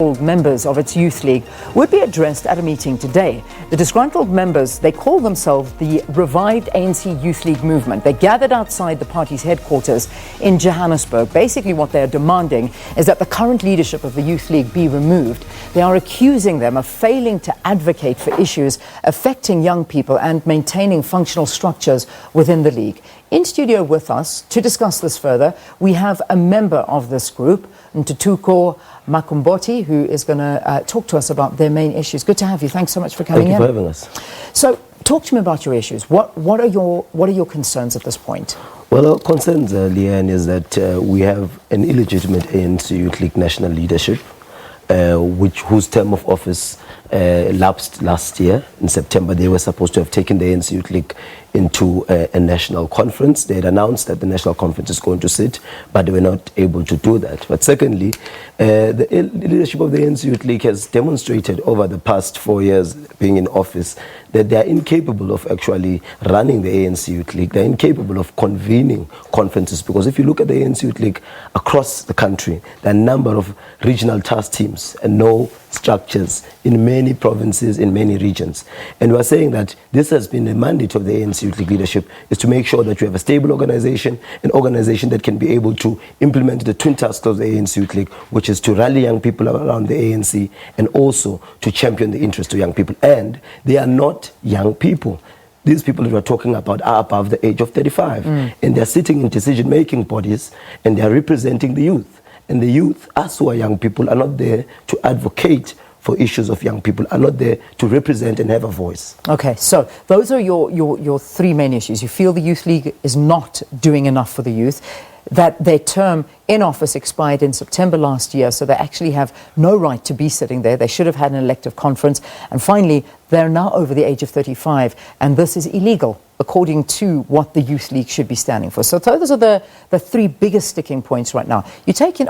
Members of its youth league would be addressed at a meeting today. The disgruntled members, they call themselves the revived ANC Youth League movement. They gathered outside the party's headquarters in Johannesburg. Basically what they are demanding is that the current leadership of the youth league be removed. They are accusing them of failing to advocate for issues affecting young people and maintaining functional structures within the league. In studio with us to discuss this further, we have a member of this group, Ntuthuko Makhombothi, who is going to talk to us about their main issues. Good to have you. Thanks so much for coming in. Thank you for having us. So, talk to me about your issues. What are your concerns at this point? Well, our concerns, Leanne, is that we have an illegitimate ANC Youth League national leadership, whose term of office lapsed last year in September. They were supposed to have taken the ANC Youth League into a national conference. They had announced that the national conference is going to sit, but they were not able to do that. But secondly, the leadership of the ANC Youth League has demonstrated over the past 4 years being in office that they are incapable of actually running the ANC Youth League. They're incapable of convening conferences, because if you look at the ANC Youth League across the country, there are a number of regional task teams and no structures in many provinces, in many regions. And we're saying that this has been the mandate of the ANC Youth League leadership, is to make sure that you have a stable organization, an organization that can be able to implement the twin tasks of the ANC Youth League, which is to rally young people around the ANC and also to champion the interests of young people. And they are not young people. These people that we're talking about are above the age of 35. And they're sitting in decision-making bodies and they're representing the youth. And the youth, us who are young people, are not there to advocate for issues of young people, are not there to represent and have a voice. Okay, so those are your three main issues. You feel the Youth League is not doing enough for the youth, that their term in office expired in September last year, so they actually have no right to be sitting there. They should have had an elective conference. And finally, they're now over the age of 35, and this is illegal, according to what the Youth League should be standing for. So those are the three biggest sticking points right now.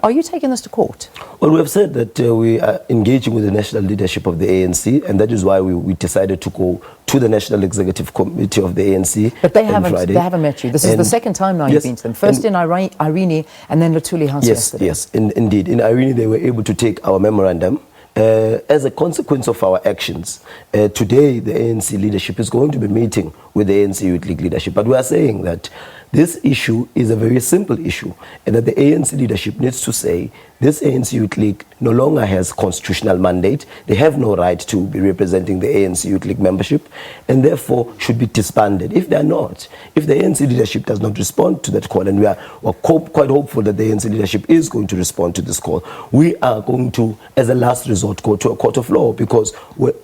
Are you taking this to court? Well, we have said that we are engaging with the national leadership of the ANC, and that is why we decided to go to the National Executive Committee of the ANC. But they haven't met you. This is the second time now you've been to them. First in Irene and then Lutuli House yesterday. Yes, indeed. In Irene, they were able to take our memorandum. As a consequence of our actions, today the ANC leadership is going to be meeting with the ANC Youth League leadership. But we are saying that this issue is a very simple issue, and that the ANC leadership needs to say this ANC Youth League no longer has constitutional mandate. They have no right to be representing the ANC Youth League membership, and therefore should be disbanded. If they are not, if the ANC leadership does not respond to that call, and we're quite hopeful that the ANC leadership is going to respond to this call, we are going to, as a last resort, go to a court of law, because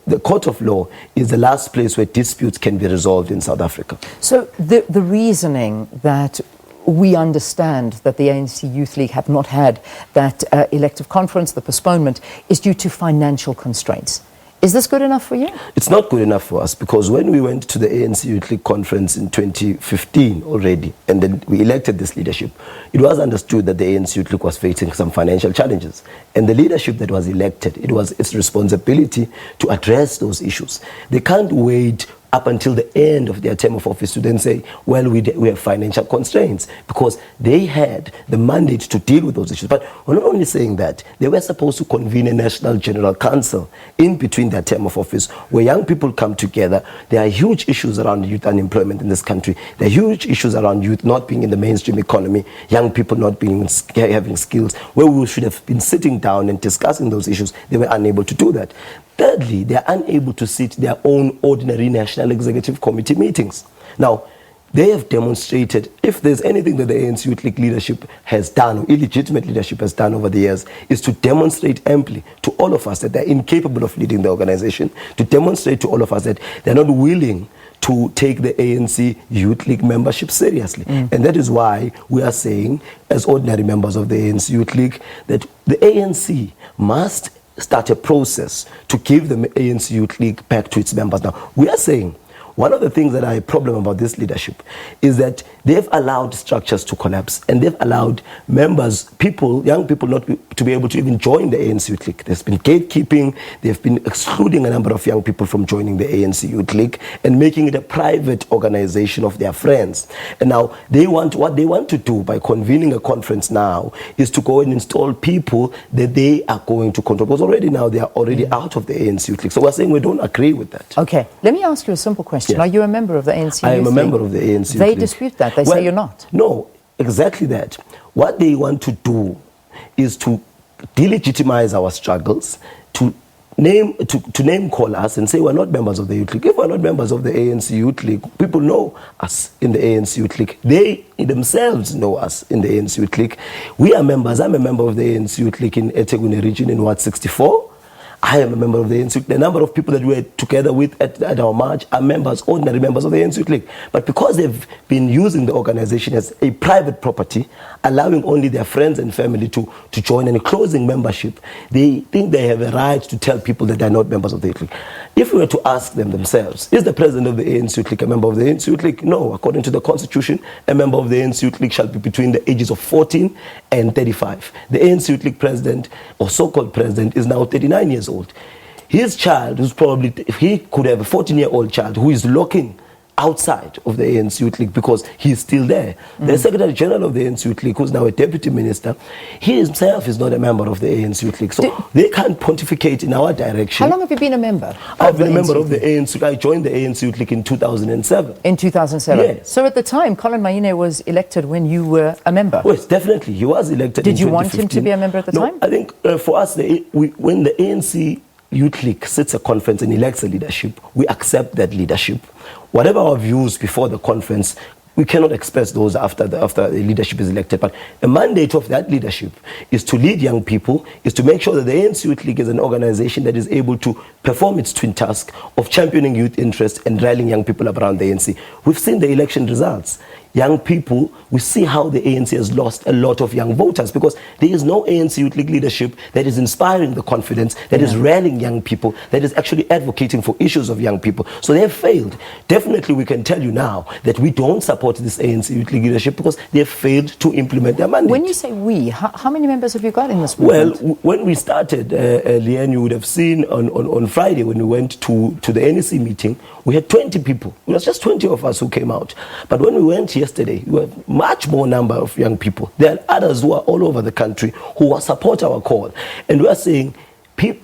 the court of law is the last place where disputes can be resolved in South Africa. So the reasoning that we understand that the ANC Youth League have not had that elective conference, the postponement, is due to financial constraints. Is this good enough for you? It's not good enough for us, because when we went to the ANC Youth League conference in 2015 already, and then we elected this leadership, it was understood that the ANC Youth League was facing some financial challenges. And the leadership that was elected, it was its responsibility to address those issues. They can't wait up until the end of their term of office to then say, well, we have financial constraints, because they had the mandate to deal with those issues. But we're not only saying that, they were supposed to convene a National General Council in between their term of office, where young people come together. There are huge issues around youth unemployment in this country. There are huge issues around youth not being in the mainstream economy, young people not having skills, where we should have been sitting down and discussing those issues. They were unable to do that. Thirdly, they are unable to sit their own ordinary National Executive Committee meetings. Now, they have demonstrated, if there's anything that the ANC Youth League leadership has done, or illegitimate leadership has done over the years, is to demonstrate amply to all of us that they're incapable of leading the organization, to demonstrate to all of us that they're not willing to take the ANC Youth League membership seriously. And that is why we are saying, as ordinary members of the ANC Youth League, that the ANC must start a process to give the ANC Youth League back to its members. Now, we are saying one of the things that are a problem about this leadership is that they've allowed structures to collapse, and they've allowed members, young people not to be able to even join the ANC Youth League. There's been gatekeeping. They've been excluding a number of young people from joining the ANC Youth League and making it a private organization of their friends. And now what they want to do by convening a conference now is to go and install people that they are going to control, because already now they are already out of the ANC Youth League. So we're saying we don't agree with that. Okay, let me ask you a simple question. Yes. Are you a member of the ANC Youth League? I am a member of the ANC Youth They League. dispute that. They say you're not. No, exactly that. What they want to do is to delegitimize our struggles, to name call us and say we're not members of the Youth League. If we're not members of the ANC Youth League, people know us in the ANC Youth League. They themselves know us in the ANC Youth League. We are members. I'm a member of the ANC Youth League in eThekwini region in Ward 64. I am a member of the ANC Youth League. The number of people that we were together with at our march are members, ordinary members of the ANC Youth League. But because they've been using the organization as a private property, allowing only their friends and family to join and closing membership, they think they have a right to tell people that they're not members of the Youth League. If we were to ask them themselves, is the president of the ANC Youth League a member of the ANC Youth League? No. According to the Constitution, a member of the ANC Youth League shall be between the ages of 14 and 35. The ANC Youth League president, or so-called president, is now 39 years old. His child, who's probably, he could have a 14-year-old child who is looking outside of the ANC Youth League because he's still there. The Secretary General of the ANC Youth League, who's now a deputy minister, he himself is not a member of the ANC Youth League. So they can't pontificate in our direction. How long have you been a member? I've been a member of the ANC. I joined the ANC Youth League in 2007. In 2007? Yes. So at the time, Colin Maine was elected when you were a member? Yes, definitely. He was elected. Did you want him to be a member at the time? I think for us, when the ANC Youth League sits a conference and elects a leadership, we accept that leadership. Whatever our views before the conference, we cannot express those after the leadership is elected. But a mandate of that leadership is to lead young people, is to make sure that the ANC Youth League is an organization that is able to perform its twin task of championing youth interests and rallying young people around the ANC. We've seen the election results. Young people, we see how the ANC has lost a lot of young voters because there is no ANC Youth League leadership that is inspiring the confidence, that is rallying young people, that is actually advocating for issues of young people. So they have failed. Definitely we can tell you now that we don't support this ANC Youth League leadership because they have failed to implement their mandate. When you say we, how many members have you got in this movement? Well, when we started, Leanne, you would have seen on Friday when we went to the NEC meeting, we had 20 people. It was just 20 of us who came out. But when we went yesterday, we have much more number of young people. There are others who are all over the country who support our call. And we are saying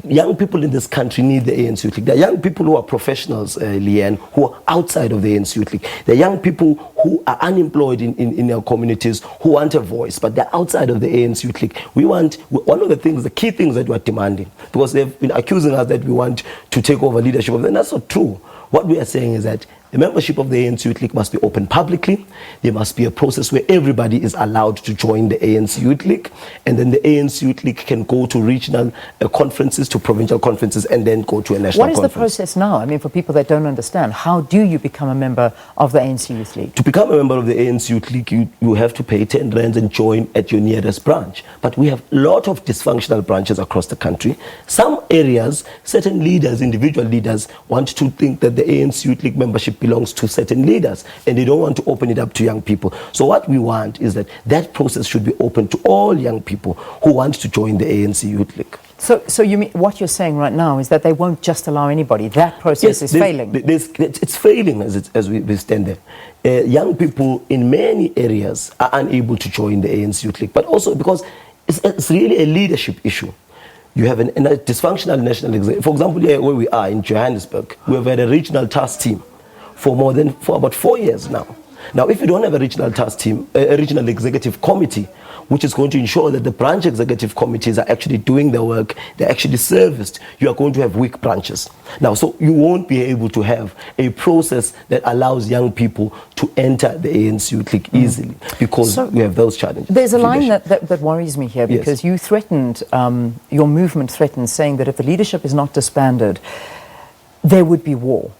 young people in this country need the ANC Youth League. There are young people who are professionals, Leanne, who are outside of the ANC Youth League. There are young people who are unemployed in our communities who want a voice, but they're outside of the ANC Youth League. We want, one of the key things that we're demanding, because they've been accusing us that we want to take over leadership of them. That's not true. What we are saying is that the membership of the ANC Youth League must be open publicly. There must be a process where everybody is allowed to join the ANC Youth League, and then the ANC Youth League can go to regional conferences, to provincial conferences, and then go to a national conference. What is the process now? I mean, for people that don't understand, how do you become a member of the ANC Youth League? To become a member of the ANC Youth League, you have to pay 10 rands and join at your nearest branch. But we have a lot of dysfunctional branches across the country. Some areas, certain leaders, individual leaders, want to think that the ANC Youth League membership belongs to certain leaders, and they don't want to open it up to young people. So what we want is that process should be open to all young people who want to join the ANC Youth League. So you mean what you're saying right now is that they won't just allow anybody? That process is failing. It's failing as we stand there. Young people in many areas are unable to join the ANC Youth League, but also because it's really a leadership issue. You have a dysfunctional national executive. For example, here where we are in Johannesburg, we have had a regional task team for about 4 years now. Now, if you don't have a regional task team, a regional executive committee, which is going to ensure that the branch executive committees are actually doing their work, they're actually serviced, you are going to have weak branches. Now, so you won't be able to have a process that allows young people to enter the ANC Youth League easily because we have those challenges. There's a line that worries me here because you threatened, your movement threatened, saying that if the leadership is not disbanded, there would be war.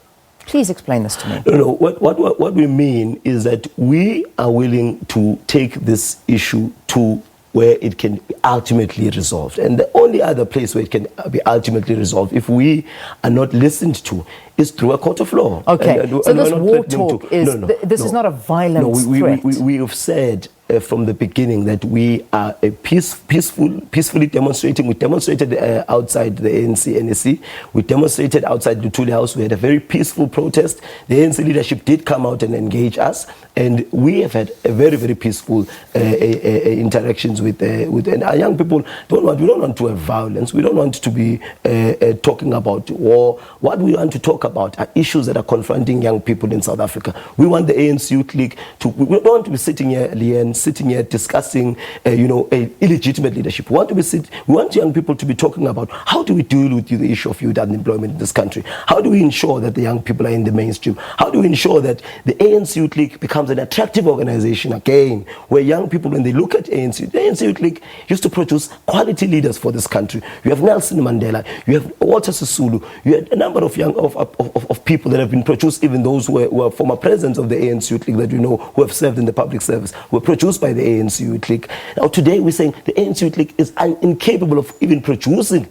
Please explain this to me. No, what we mean is that we are willing to take this issue to where it can be ultimately resolved. And the only other place where it can be ultimately resolved, if we are not listened to, is through a court of law. Okay, so this war talk this is not a violent threat. We have said from the beginning that we are a peacefully demonstrating. We demonstrated outside the ANC NEC. We demonstrated outside the Ntuthuko House. We had a very peaceful protest. The ANC leadership did come out and engage us, and we have had a very, very peaceful interactions with and our young people. We don't want to have violence. We don't want to be talking about war. What we want to talk about are issues that are confronting young people in South Africa. We want the ANC Youth League to. We don't want to be sitting here discussing, a illegitimate leadership. We want young people to be talking about how do we deal with the issue of youth unemployment in this country? How do we ensure that the young people are in the mainstream? How do we ensure that the ANC Youth League becomes an attractive organization again, where young people, when they look at ANC, the ANC Youth League used to produce quality leaders for this country. You have Nelson Mandela, you have Walter Sisulu, you had a number of young of people that have been produced, even those who are former presidents of the ANC Youth League that who have served in the public service, were produced by the ANC Youth League. Now today we're saying the ANC Youth League is incapable of even producing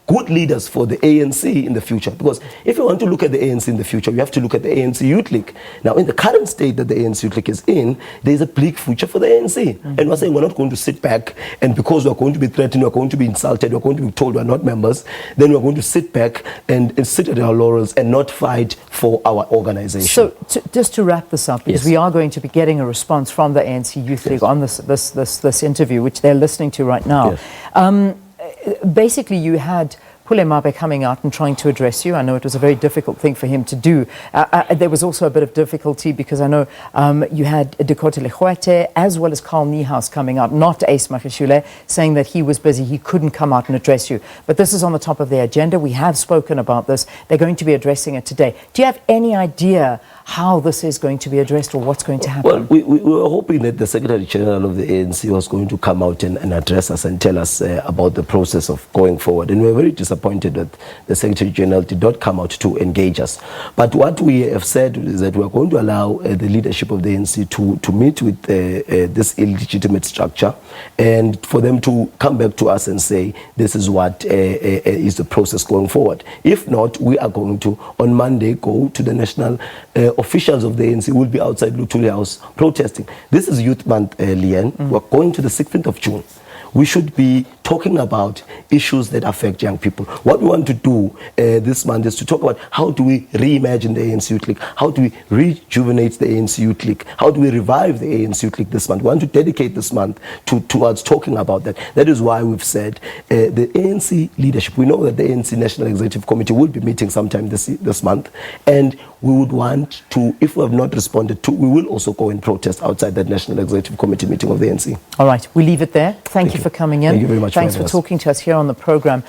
good leaders for the ANC in the future. Because if you want to look at the ANC in the future, you have to look at the ANC Youth League. Now, in the current state that the ANC Youth League is in, there is a bleak future for the ANC. Mm-hmm. And we're saying we're not going to sit back, and because we're going to be threatened, we're going to be insulted, we're going to be told we're not members, then we're going to sit back and sit at our laurels and not fight for our organization. So, just to wrap this up, because we are going to be getting a response from the ANC Youth League on this interview, which they're listening to right now. Yes. Basically, you had Pule Mabe coming out and trying to address you. I know it was a very difficult thing for him to do. There was also a bit of difficulty because I know you had Dikotile Legoete as well as Carl Niehaus coming out, not Ace Magashule, saying that he was busy, he couldn't come out and address you. But this is on the top of their agenda. We have spoken about this. They're going to be addressing it today. Do you have any idea how this is going to be addressed or what's going to happen? Well, we were hoping that the Secretary General of the ANC was going to come out and address us and tell us about the process of going forward. And we were very disappointed that the Secretary General did not come out to engage us. But what we have said is that we are going to allow the leadership of the ANC to meet with this illegitimate structure and for them to come back to us and say, this is what is the process going forward. If not, we are going to, on Monday, go to the national officials of the ANC will be outside Ntuthuko House protesting. This is Youth Month, Leanne. We're going to the 16th of June. We should be talking about issues that affect young people. What we want to do this month is to talk about how do we reimagine the ANC Youth League, how do we rejuvenate the ANC Youth League, how do we revive the ANC Youth League this month. We want to dedicate this month towards talking about that. That is why we've said the ANC leadership, we know that the ANC National Executive Committee will be meeting sometime this month, and we would want to, if we have not responded to, we will also go and protest outside that National Executive Committee meeting of the ANC. All right, we leave it there. Thank you for coming in. Thank you very much. Thanks for talking to us here on the program.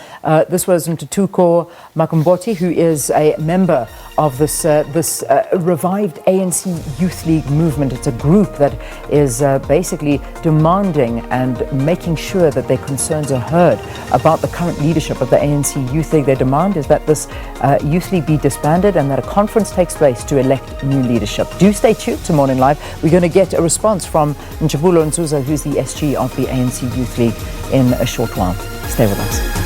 This was Ntuthuko Makhombothi, who is a member of this revived ANC Youth League movement. It's a group that is basically demanding and making sure that their concerns are heard about the current leadership of the ANC Youth League. Their demand is that this Youth League be disbanded and that a conference takes place to elect new leadership. Do stay tuned to Morning Live. We're going to get a response from Njabulo Nzuza, who's the SG of the ANC Youth League, in a short while. Stay with us.